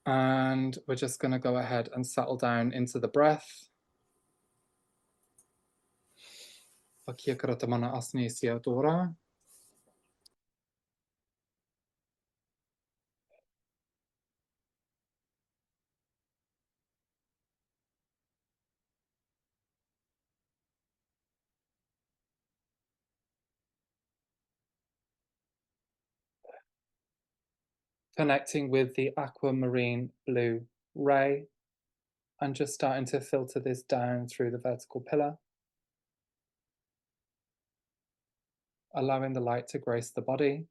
And we're just going to go ahead and settle down into the breath. Connecting with the aquamarine blue ray and just starting to filter this down through the vertical pillar, allowing the light to grace the body.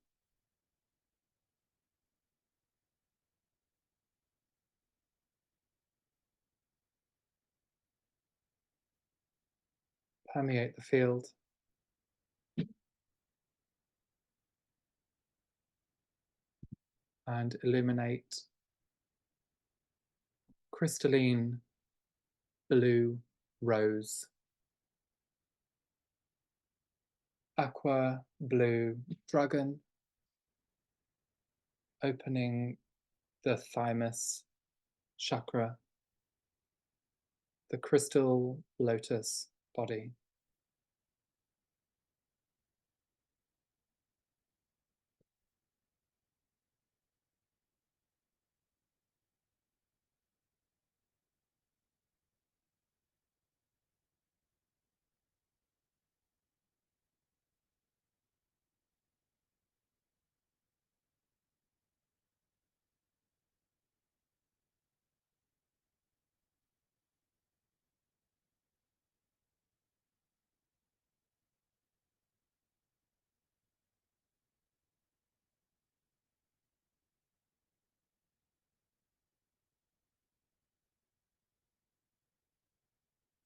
Permeate the field. And illuminate crystalline blue rose, aqua blue dragon, opening the thymus chakra, the crystal lotus body.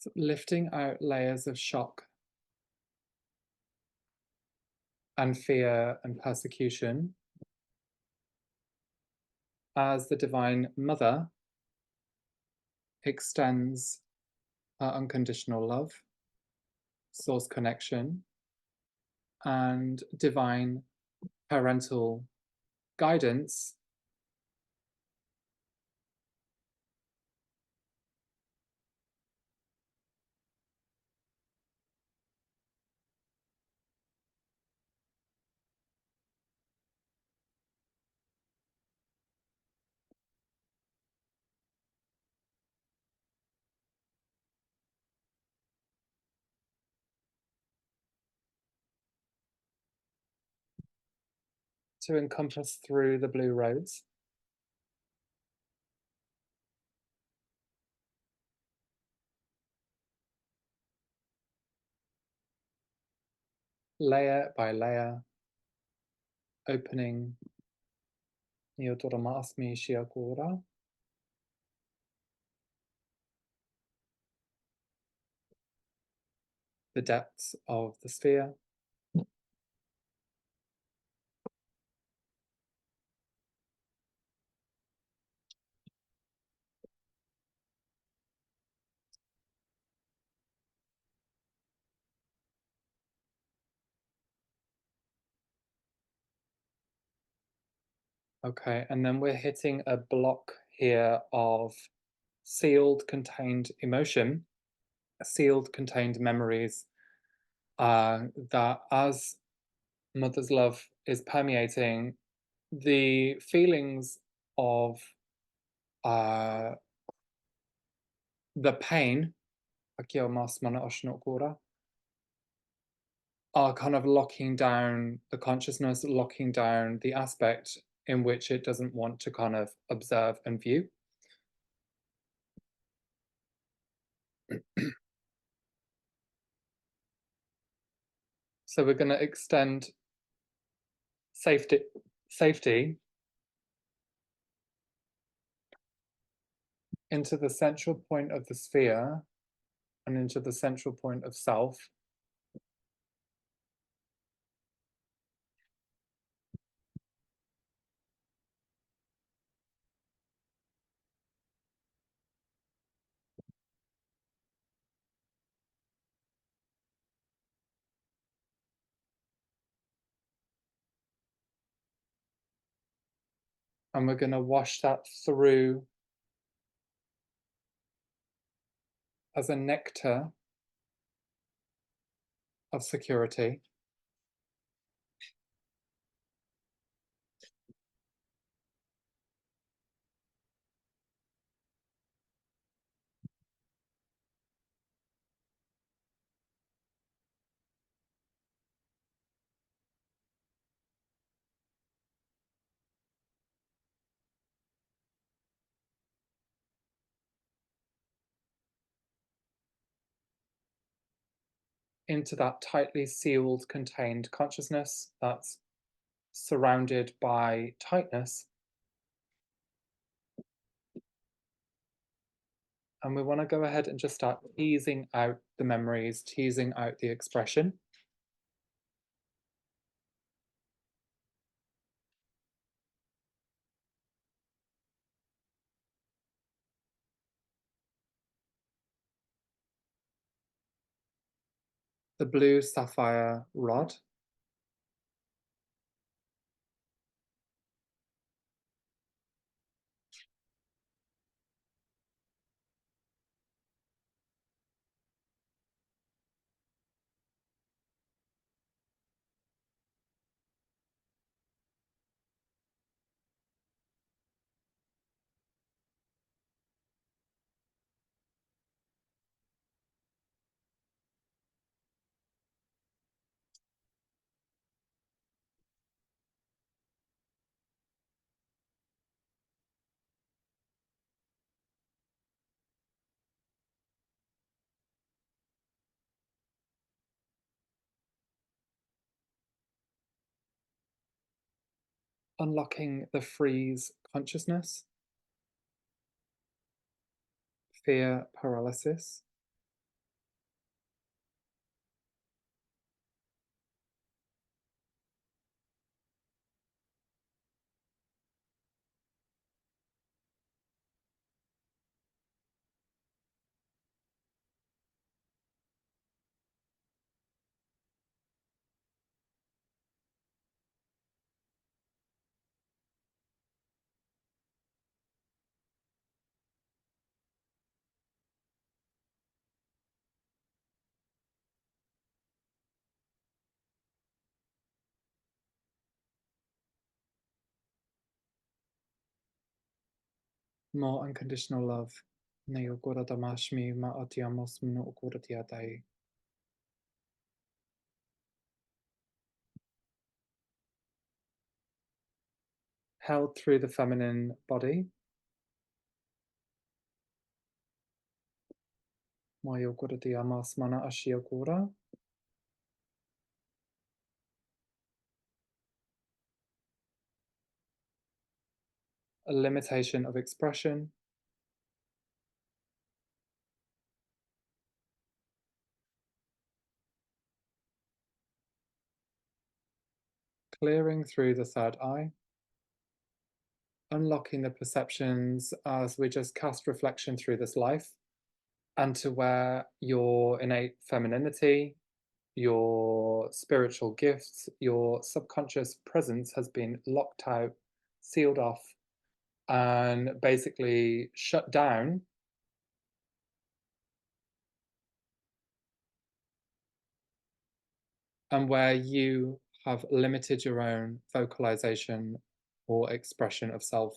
So lifting out layers of shock and fear and persecution as the Divine Mother extends her unconditional love, source connection, and divine parental guidance to encompass through the blue rose. Layer by layer, opening Nyotorama Shiakura, the depths of the sphere. Okay, and then we're hitting a block here of sealed contained emotion, sealed contained memories, that as mother's love is permeating, the feelings of the pain are kind of locking down the consciousness, locking down the aspect in which it doesn't want to kind of observe and view. So we're going to extend safety into the central point of the sphere and into the central point of self. And we're going to wash that through as a nectar of security into that tightly sealed, contained consciousness that's surrounded by tightness. And we want to go ahead and just start teasing out the memories, teasing out the expression. The blue sapphire rod, unlocking the freeze consciousness, fear paralysis, more unconditional love. Ne ogora damashmi ma atiamos mno ogora tiadai. Held through the feminine body. Ma ogora diamas mana ashi ogora. A limitation of expression, clearing through the third eye, unlocking the perceptions as we just cast reflection through this life and to where your innate femininity, your spiritual gifts, your subconscious presence has been locked out, sealed off, and basically shut down. And where you have limited your own vocalization or expression of self,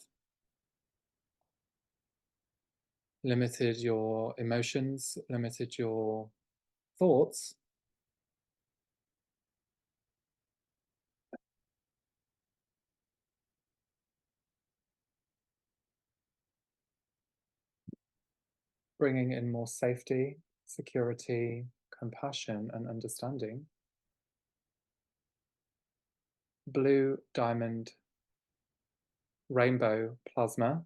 limited your emotions, limited your thoughts, bringing in more safety, security, compassion, and understanding. Blue diamond rainbow plasma,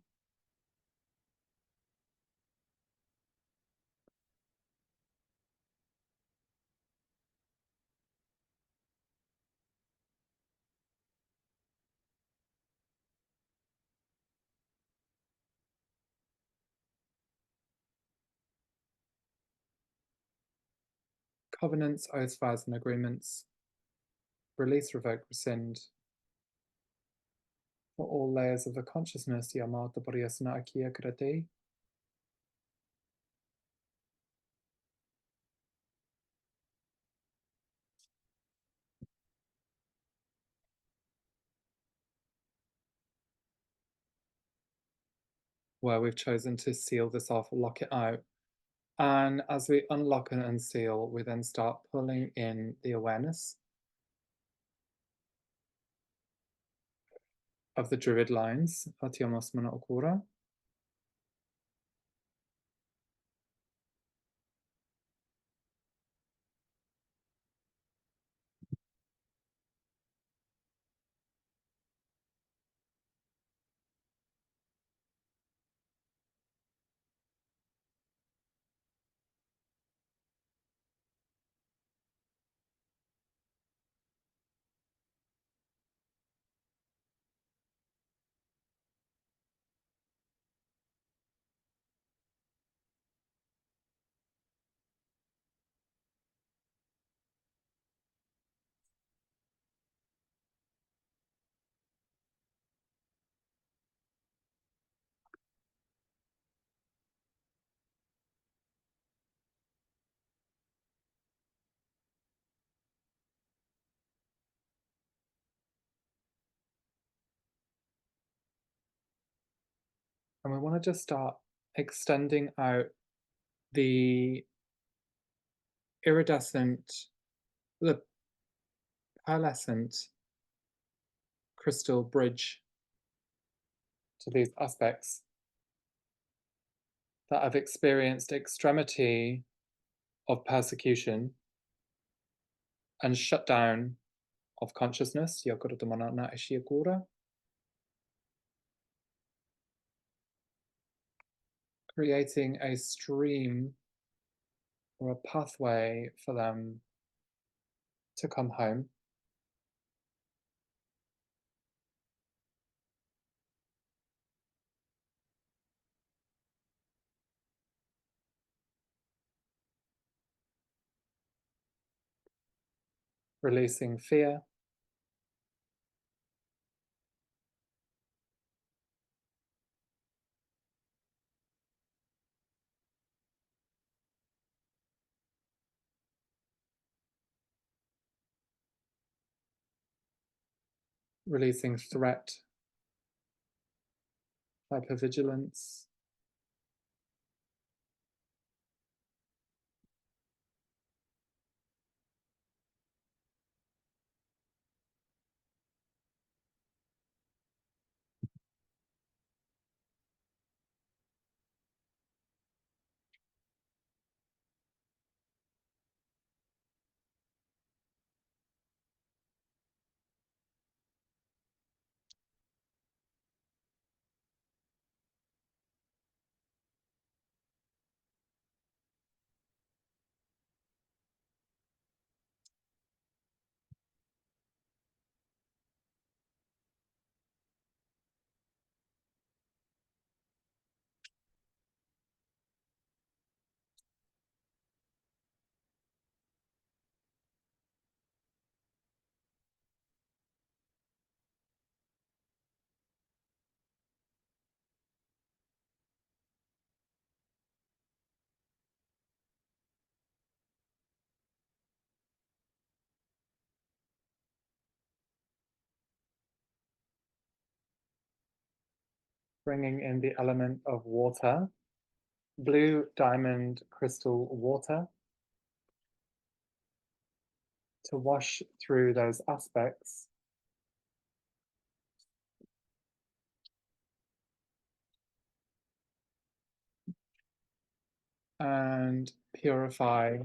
covenants, oaths, vows, and agreements, release, revoke, rescind, for all layers of the consciousness, Yamata Pariyasana Akiya Krati, where we've chosen to seal this off, lock it out. And as we unlock and unseal, we then start pulling in the awareness of the druid lines, Atyamasmana Okura, and we want to just start extending out the iridescent, the pearlescent crystal bridge to these aspects that have experienced extremity of persecution and shutdown of consciousness, creating a stream or a pathway for them to come home. Releasing fear, releasing threat, hypervigilance, bringing in the element of water, blue diamond crystal water, to wash through those aspects and purify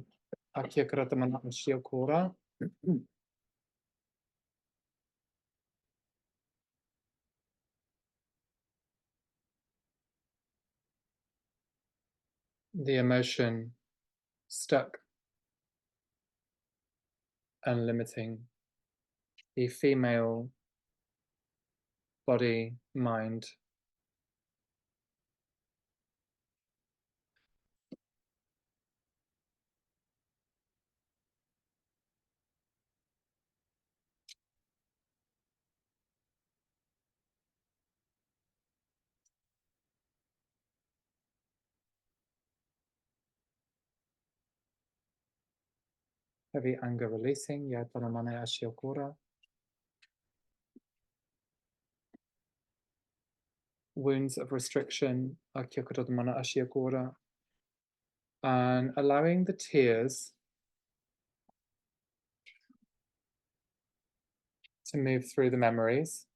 the emotion stuck and limiting the female body, mind, Heavy anger releasing, Yatanamane Ashiokura. Wounds of restriction, Akyokorodamana Ashiokura. And allowing the tears to move through the memories.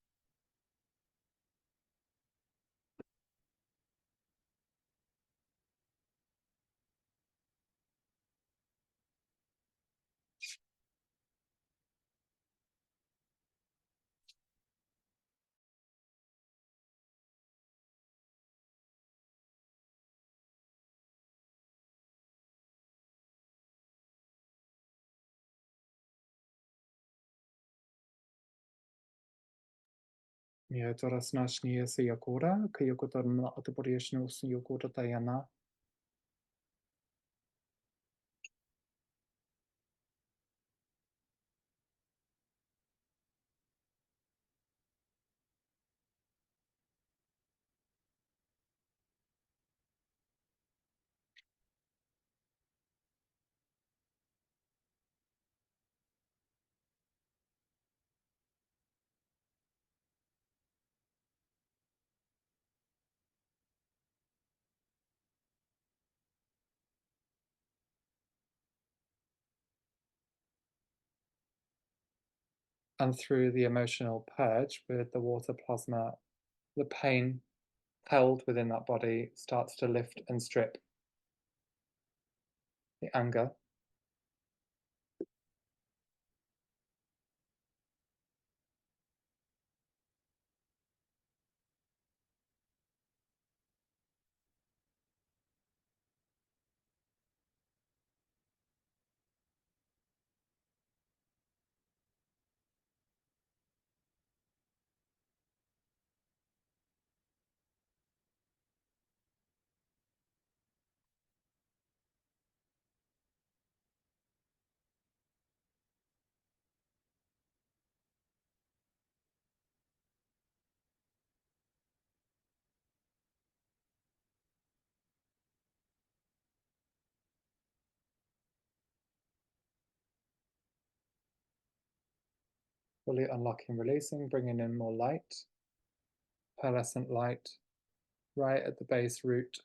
Yatorasnashniya Sayakura, Kayokotarna Ataporishnu Suyokura Tayana. And through the emotional purge with the water plasma, the pain held within that body starts to lift and strip the anger. Fully unlocking, releasing, bringing in more light, pearlescent light, right at the base root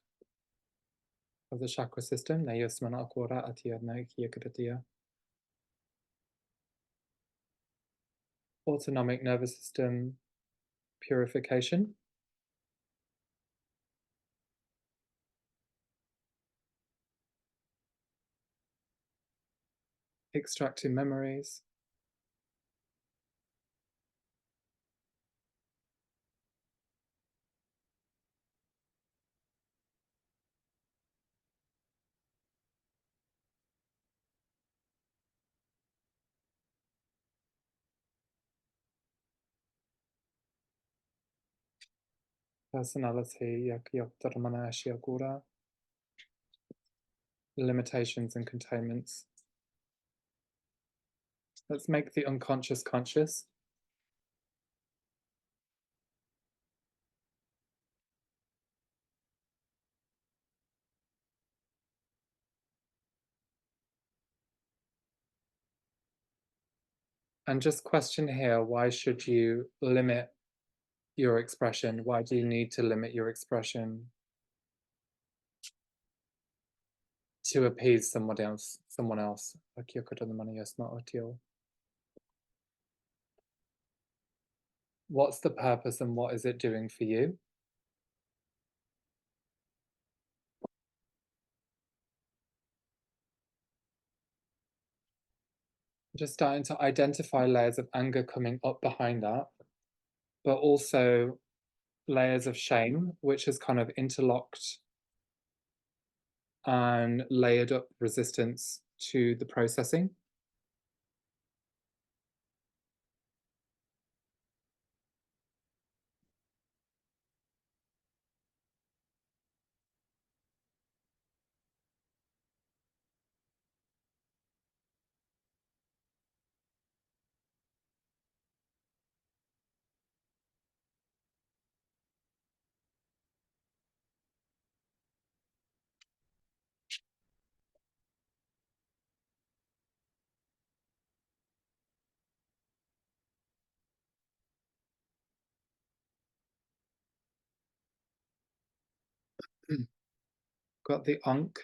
of the chakra system. Autonomic nervous system purification. Extracting memories. Personality, limitations and containments. Let's make the unconscious conscious. And just question here, why should you limit your expression? Why do you need to limit your expression to appease someone else? What's the purpose and what is it doing for you? Just starting to identify layers of anger coming up behind that, but also layers of shame, which has kind of interlocked and layered up resistance to the processing. Got the Ankh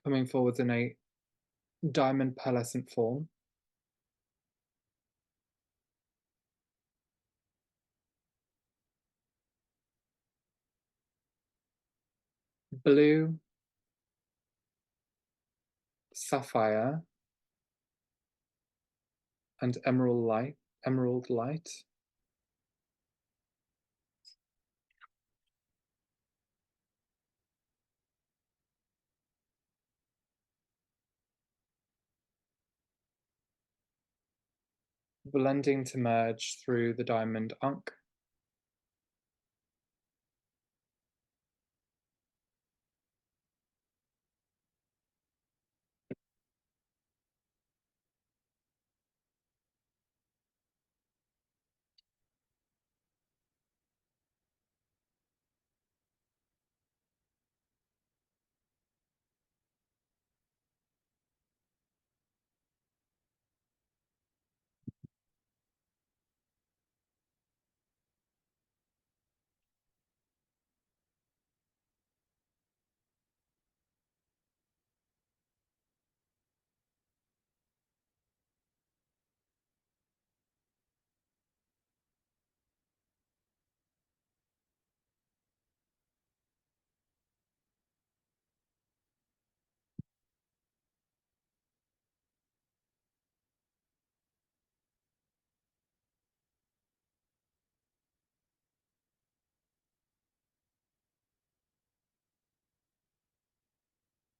coming forwards in a diamond pearlescent form. Blue sapphire and emerald light. Blending to merge through the diamond Ankh.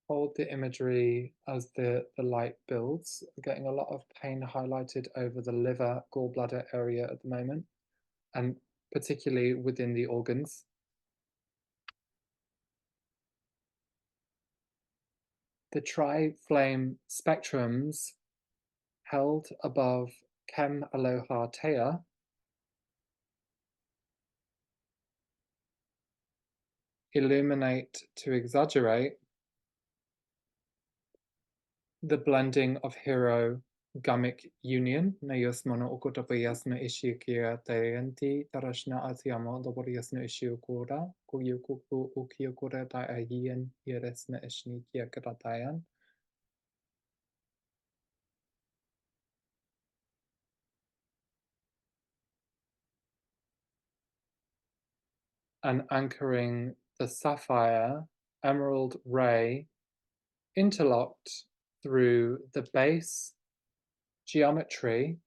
Hold the imagery as the light builds. Getting a lot of pain highlighted over the liver, gallbladder area at the moment, and particularly within the organs. The tri-flame spectrums held above Kem Aloha Tea illuminate to exaggerate the blending of hero gamic union na yasmana okotapayasna ishikia tayanti tarashna atiamo doboriasna ishiokura kuyukuku ukiokura ta ayin yeresna ishnikia kratayan and anchoring the sapphire emerald ray interlocked through the base geometry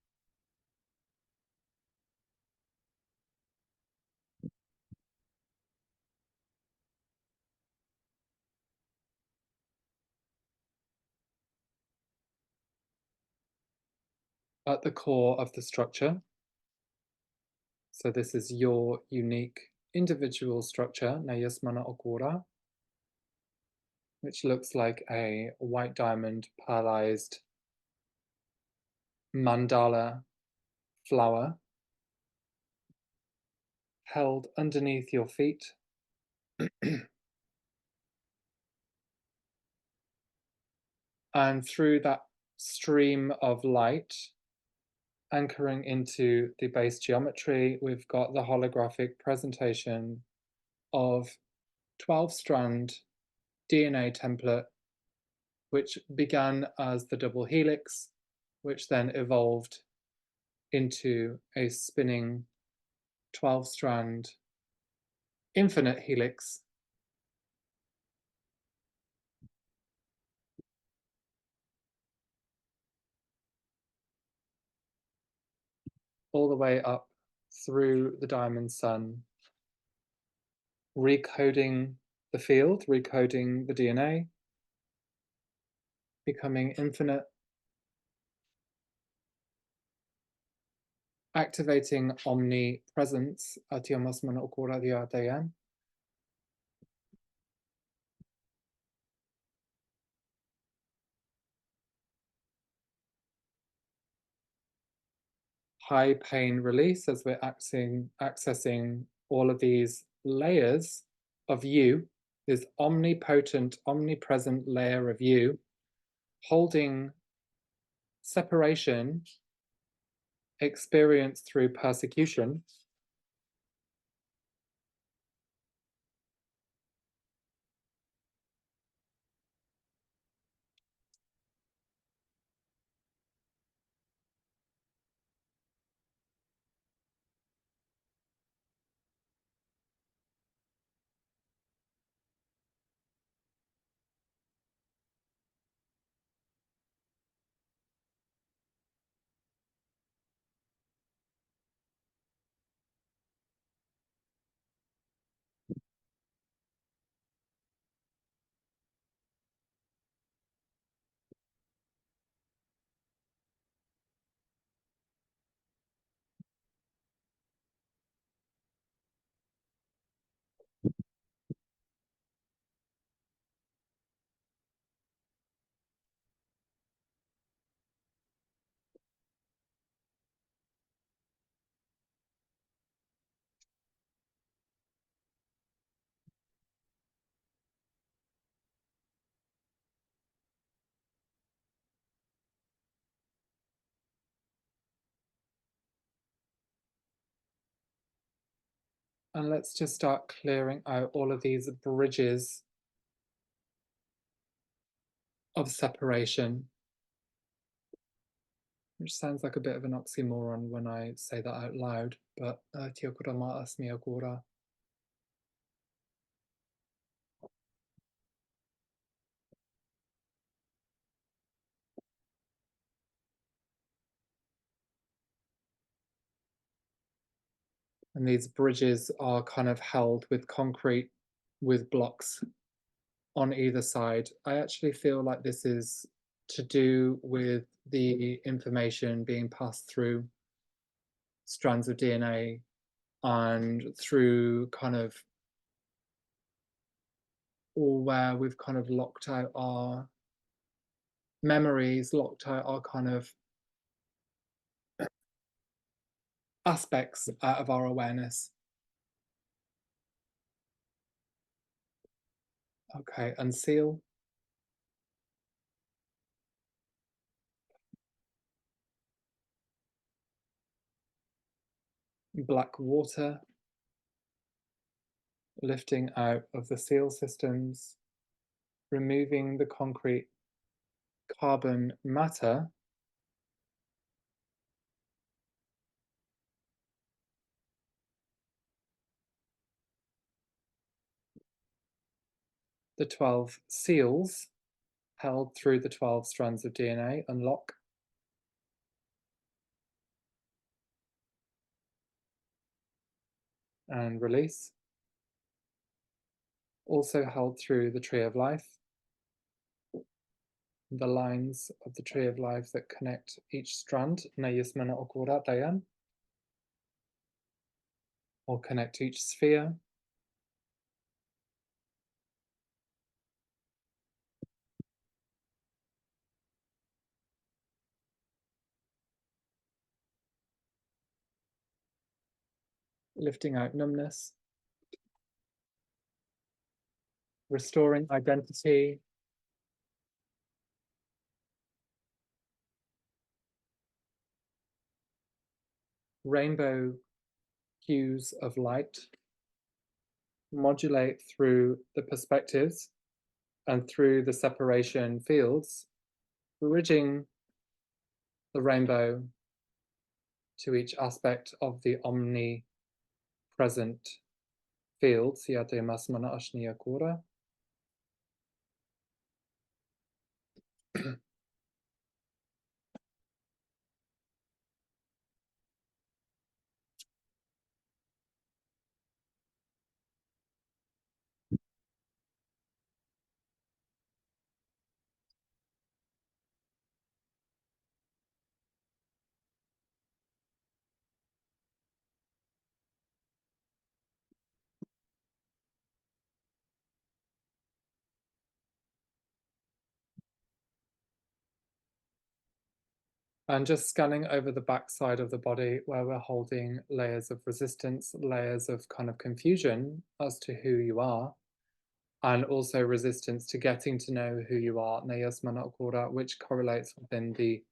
at the core of the structure. So this is your unique individual structure, Nayasmana Okura, which looks like a white diamond pearlized mandala flower held underneath your feet. And through that stream of light, anchoring into the base geometry, we've got the holographic presentation of 12-strand DNA template, which began as the double helix, which then evolved into a spinning 12-strand infinite helix. All the way up through the diamond sun, recoding the field, recoding the DNA, becoming infinite, activating omnipresence, high pain release as we're accessing all of these layers of you, this omnipotent, omnipresent layer of you, holding separation experienced through persecution And let's just start clearing out all of these bridges of separation, which sounds like a bit of an oxymoron when I say that out loud, but Tia kura ma'as mia kura. And these bridges are kind of held with concrete, with blocks on either side. I actually feel like this is to do with the information being passed through strands of DNA and through kind of, or where we've kind of locked out our memories, locked out our kind of aspects out of our awareness. Okay, unseal. Black water, lifting out of the seal systems, removing the concrete carbon matter, the 12 seals held through the 12 strands of DNA, unlock, and release. Also held through the tree of life, the lines of the tree of life that connect each strand, nayismana okura dayan, or connect each sphere. Lifting out numbness, restoring identity, rainbow hues of light, modulate through the perspectives and through the separation fields, bridging the rainbow to each aspect of the omnipresent field. Siate masmana ashniya kura. And just scanning over the back side of the body where we're holding layers of resistance, layers of kind of confusion as to who you are, and also resistance to getting to know who you are, which correlates within the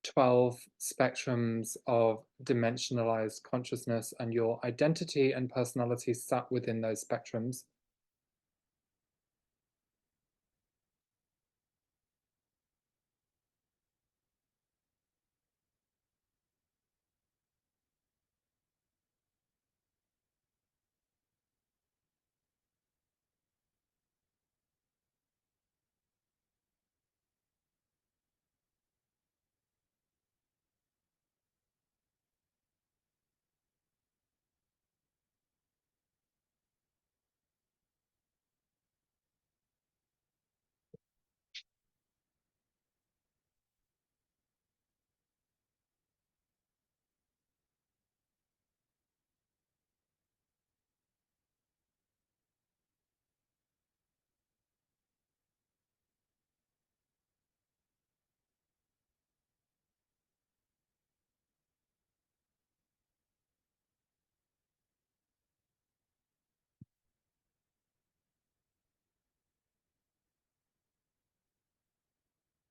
12 spectrums of dimensionalized consciousness, and your identity and personality sat within those spectrums.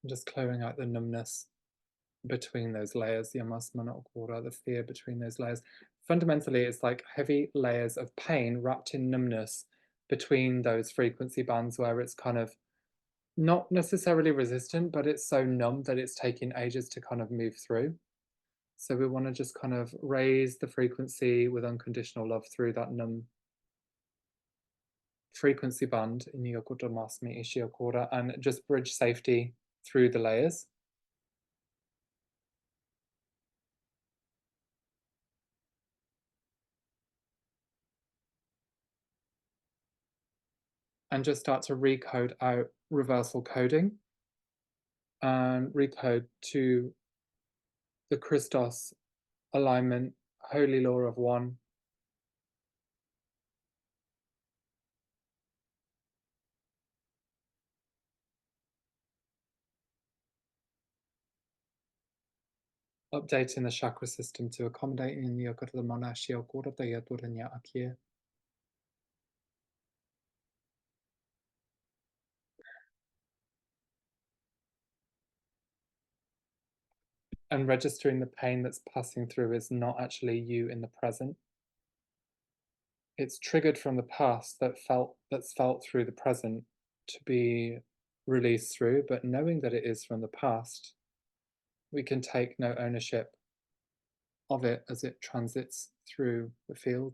Just clearing out the numbness, between those layers, the amasmanakura, the fear between those layers. Fundamentally, it's like heavy layers of pain wrapped in numbness between those frequency bands where it's kind of not necessarily resistant, but it's so numb that it's taking ages to kind of move through. So we want to just kind of raise the frequency with unconditional love through that numb frequency band in Yokoto Masmi Ishiokura and just bridge safety through the layers. And just start to recode out reversal coding and recode to the Christos alignment, holy law of one, updating the chakra system to accommodate in Yokoto Monashi Okura Yaturanya Akie. And registering the pain that's passing through is not actually you in the present. It's triggered from the past that's felt through the present to be released through, but knowing that it is from the past, we can take no ownership of it as it transits through the field.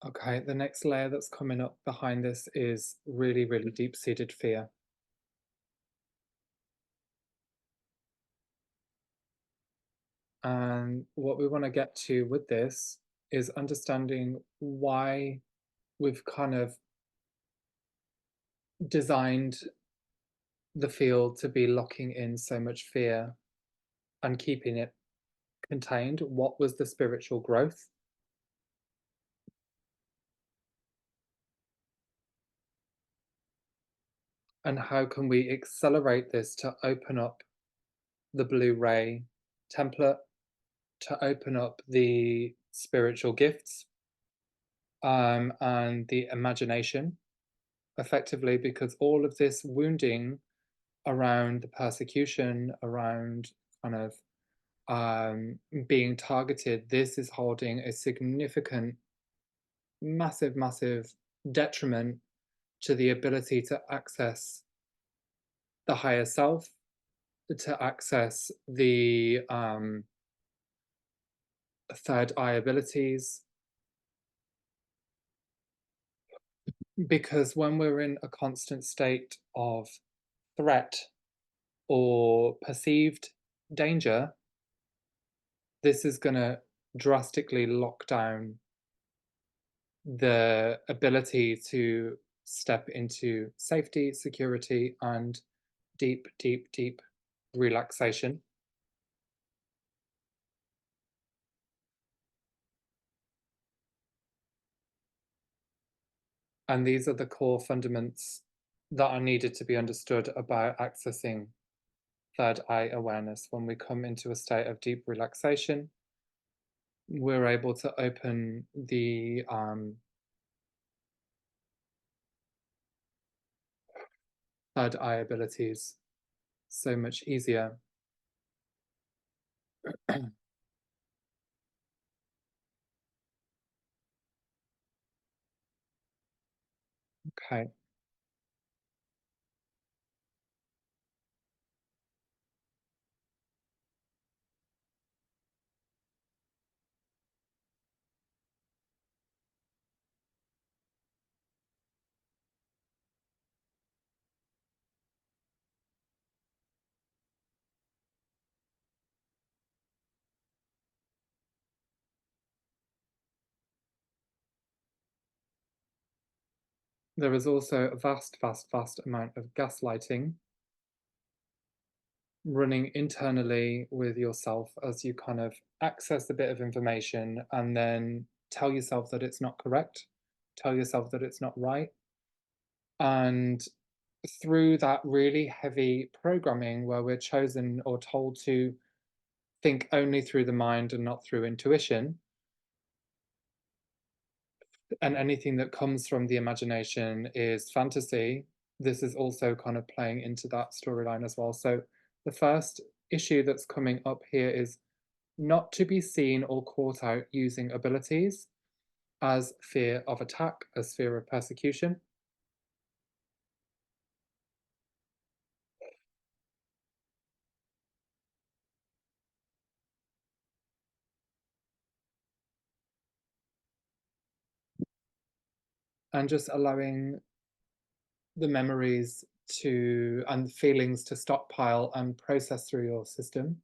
Okay, the next layer that's coming up behind this is really, really deep-seated fear. And what we want to get to with this is understanding why we've kind of designed the field to be locking in so much fear and keeping it contained. What was the spiritual growth? And how can we accelerate this to open up the blue ray template, to open up the spiritual gifts and the imagination effectively, because all of this wounding around the persecution, around kind of being targeted, this is holding a significant, massive, massive detriment to the ability to access the higher self, to access the third eye abilities. Because when we're in a constant state of threat or perceived danger, this is going to drastically lock down the ability to step into safety, security, and deep, deep, deep relaxation. And these are the core fundaments that are needed to be understood about accessing third eye awareness. When we come into a state of deep relaxation, we're able to open the third eye abilities so much easier. Okay. There is also a vast, vast, vast amount of gaslighting running internally with yourself as you kind of access a bit of information and then tell yourself that it's not correct, tell yourself that it's not right. And through that really heavy programming where we're chosen or told to think only through the mind and not through intuition, and anything that comes from the imagination is fantasy, this is also kind of playing into that storyline as well. So the first issue that's coming up here is not to be seen or caught out using abilities as fear of attack, as fear of persecution. And just allowing the memories to and feelings to stockpile and process through your system.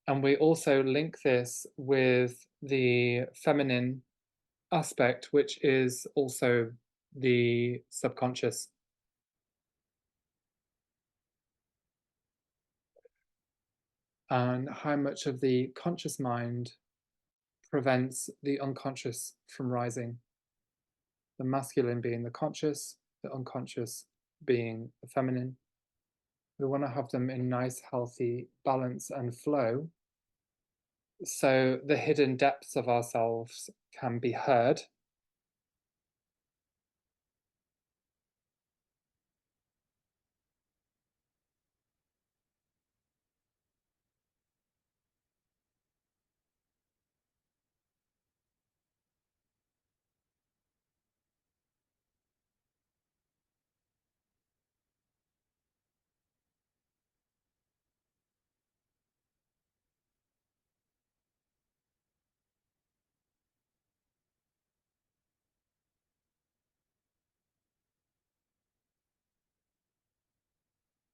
And we also link this with the feminine aspect, which is also the subconscious, and how much of the conscious mind prevents the unconscious from rising. The masculine being the conscious, the unconscious being the feminine. We want to have them in nice, healthy balance and flow so the hidden depths of ourselves can be heard.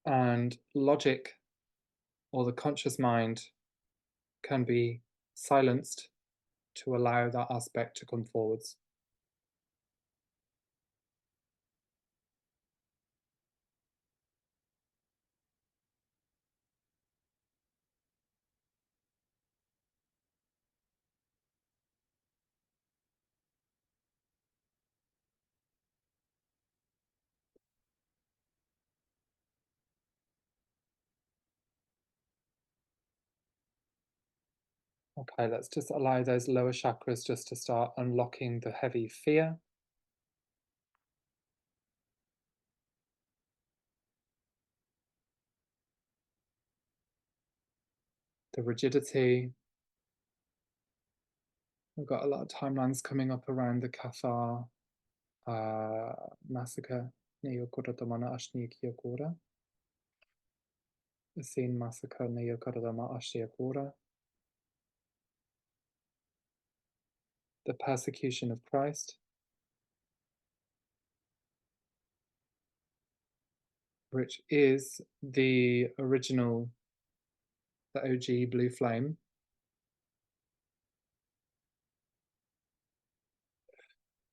And logic, or the conscious mind, can be silenced to allow that aspect to come forwards. Okay, let's just allow those lower chakras just to start unlocking the heavy fear, the rigidity. We've got a lot of timelines coming up around the Cathar massacre. The Scene massacre. The persecution of Christ. which is the original, the OG blue flame.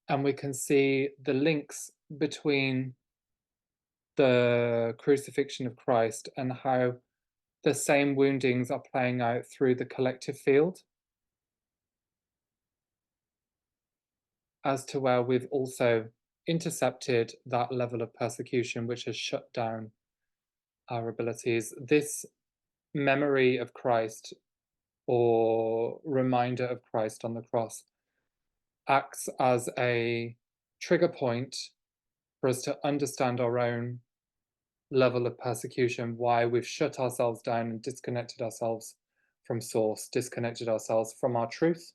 And we can see the links between the crucifixion of Christ and how the same woundings are playing out through the collective field, as to where we've also intercepted that level of persecution which has shut down our abilities. This memory of Christ or reminder of Christ on the cross acts as a trigger point for us to understand our own level of persecution, why we've shut ourselves down and disconnected ourselves from source, disconnected ourselves from our truth.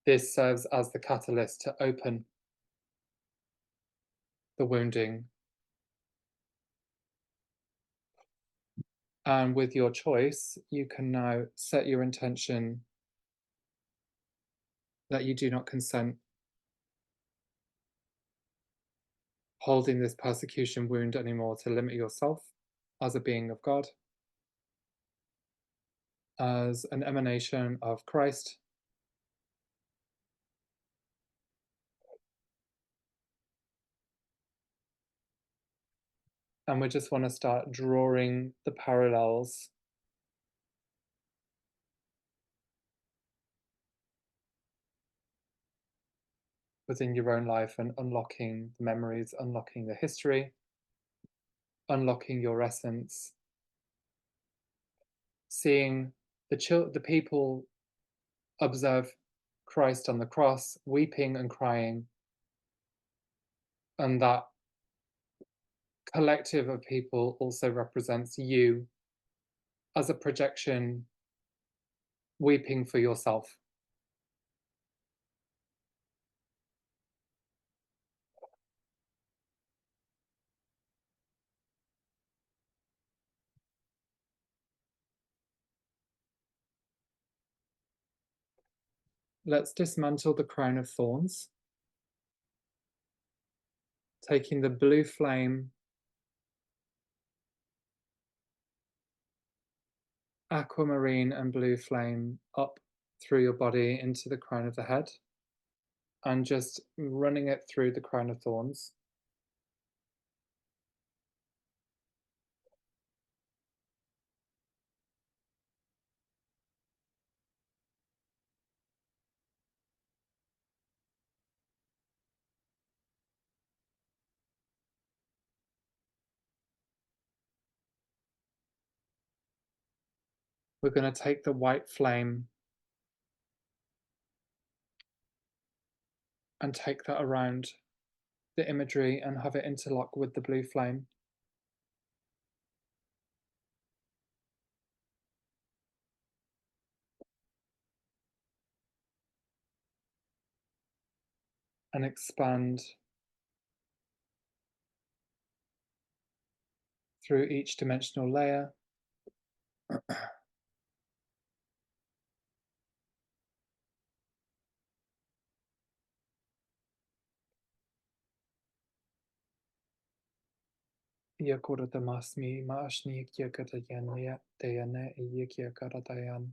This serves as the catalyst to open the wounding. And with your choice, you can now set your intention that you do not consent holding this persecution wound anymore to limit yourself as a being of God, as an emanation of Christ. And we just want to start drawing the parallels within your own life and unlocking the memories, unlocking the history, unlocking your essence, seeing the people observe Christ on the cross, weeping and crying, and that collective of people also represents you as a projection, weeping for yourself. Let's dismantle the crown of thorns, taking the blue flame, aquamarine and blue flame up through your body into the crown of the head, and just running it through the crown of thorns. We're going to take the white flame and take that around the imagery and have it interlock with the blue flame. And expand through each dimensional layer. Yakurata masmi maashni yakata yanaya dayane yakyakaratayan.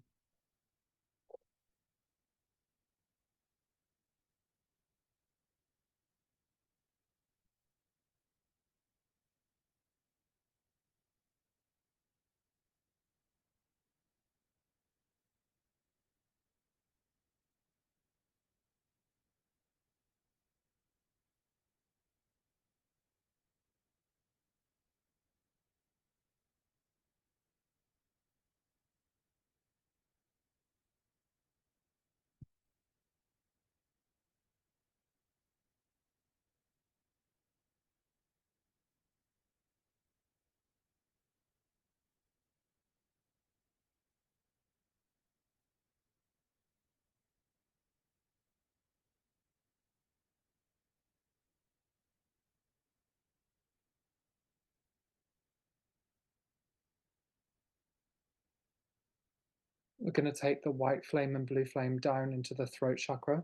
We're going to take the white flame and blue flame down into the throat chakra.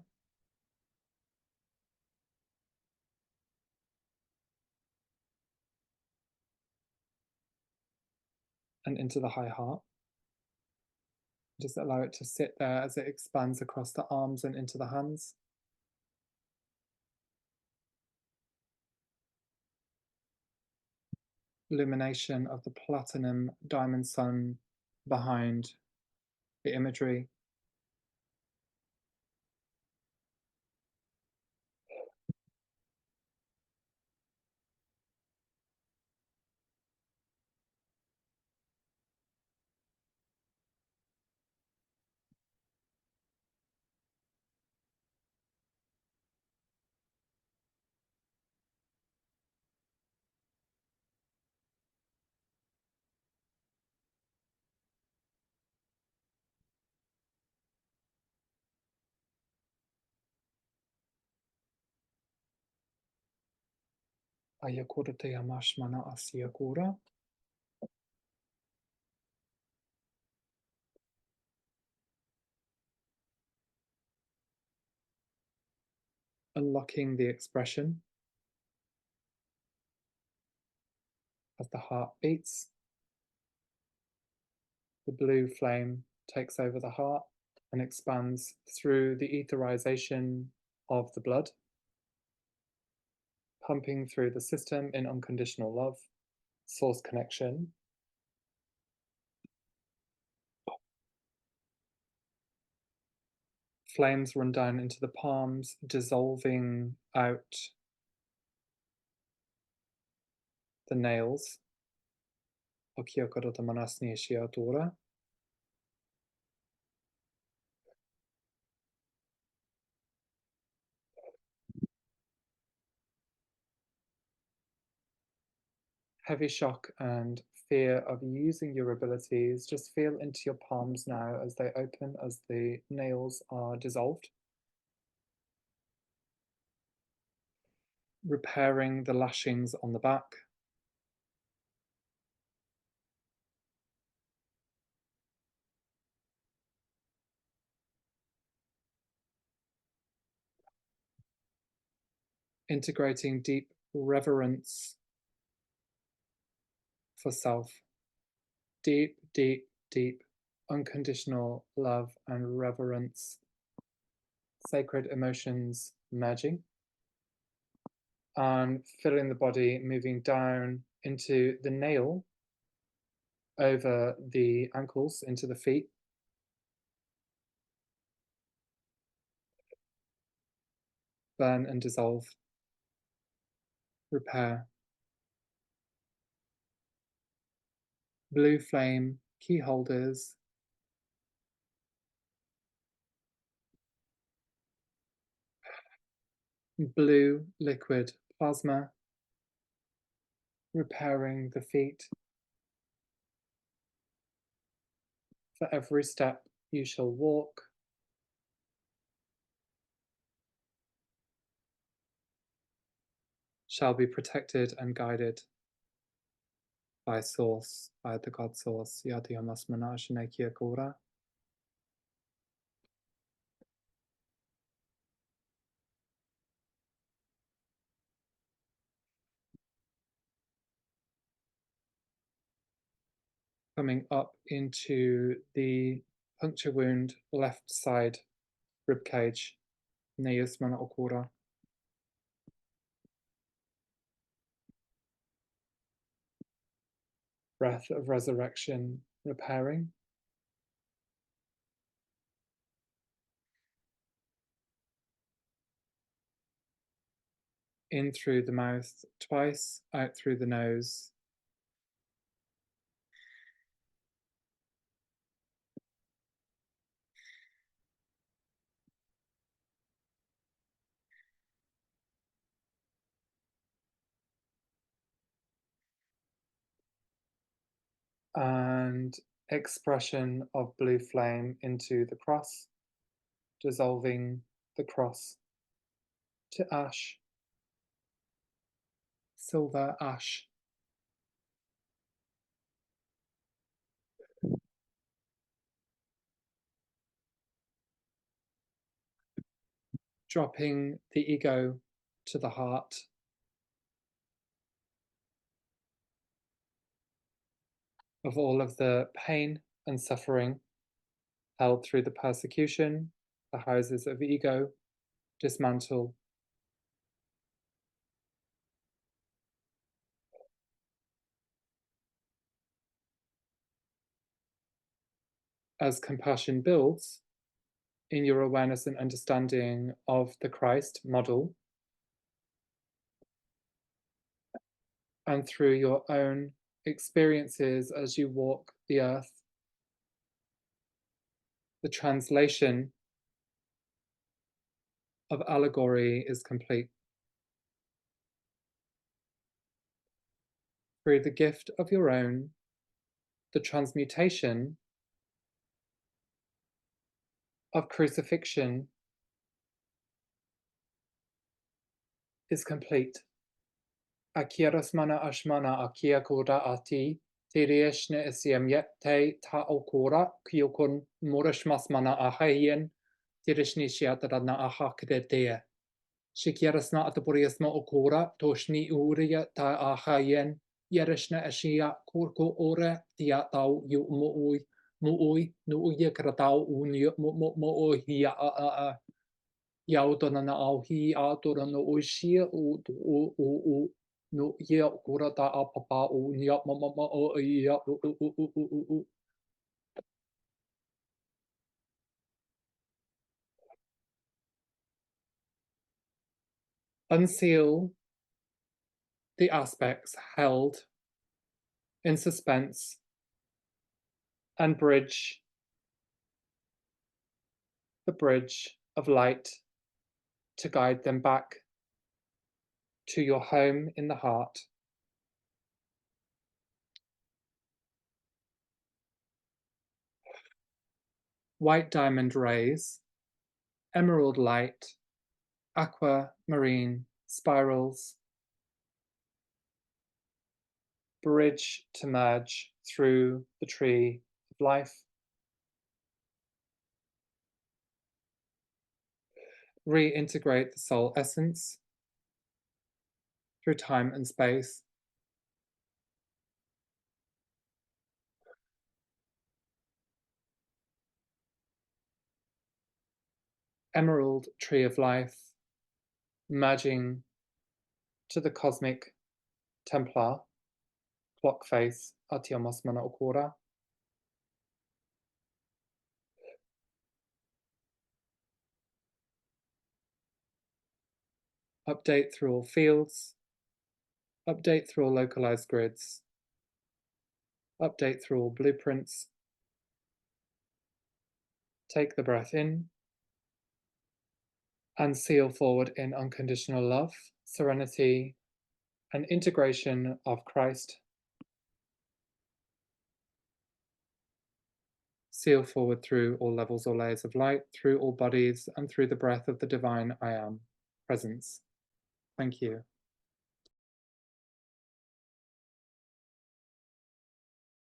and into the high heart. Just allow it to sit there as it expands across the arms and into the hands. Illumination of the platinum diamond sun behind the imagery. Ayakura te yamashmana asiyakura. Unlocking the expression as the heart beats. The blue flame takes over the heart and expands through the etherization of the blood, pumping through the system in unconditional love, source connection. Flames run down into the palms, dissolving out the nails. Heavy shock and fear of using your abilities. Just feel into your palms now as they open, as the nails are dissolved. Repairing the lashings on the back. Integrating deep reverence for self. Deep, deep, deep, unconditional love and reverence. Sacred emotions merging. And filling the body, moving down into the nail, over the ankles, into the feet. Burn and dissolve. Repair. Blue flame key holders. Blue liquid plasma. Repairing the feet. For every step you shall walk, shall be protected and guided by Source, by the God Source. Yadyamasmana Shnekia Kora. Coming up into the puncture wound, left side rib cage. Neyusmana Okura. Breath of resurrection, repairing. In through the mouth twice, out through the nose. And expression of blue flame into the cross, dissolving the cross to ash, silver ash. Dropping the ego to the heart. of all of the pain and suffering held through the persecution, the houses of ego, dismantle as compassion builds in your awareness and understanding of the Christ model and through your own experiences as you walk the earth. The translation of allegory is complete. Through the gift of your own, the transmutation of crucifixion is complete. Akirasmana ashmana akia kora ati, tirishne isyam te ta okora, kyokun murashmasmana ahayien, tirishni shiatarana ahakredea. Shikiarasna atapuriasma okora, toshni uria ta ahayien, yerishna ashia kurko ore, tia tau yu muui, nuuye kratau unyo mo hia a. Yaudana na au hi a tora no oishia o no ia kura ta a papa o nia mama o ia o. Unseal the aspects held in suspense and bridge the bridge of light to guide them back to your home in the heart. White diamond rays, emerald light, aquamarine spirals, bridge to merge through the tree of life. Reintegrate the soul essence through time and space. Emerald tree of life, merging to the cosmic Templar, clock face, Atiamos Mana Okura. Update through all fields, update through all localized grids, update through all blueprints. Take the breath in and seal forward in unconditional love, serenity, and integration of Christ. Seal forward through all levels or layers of light, through all bodies, and through the breath of the divine I am presence. Thank you.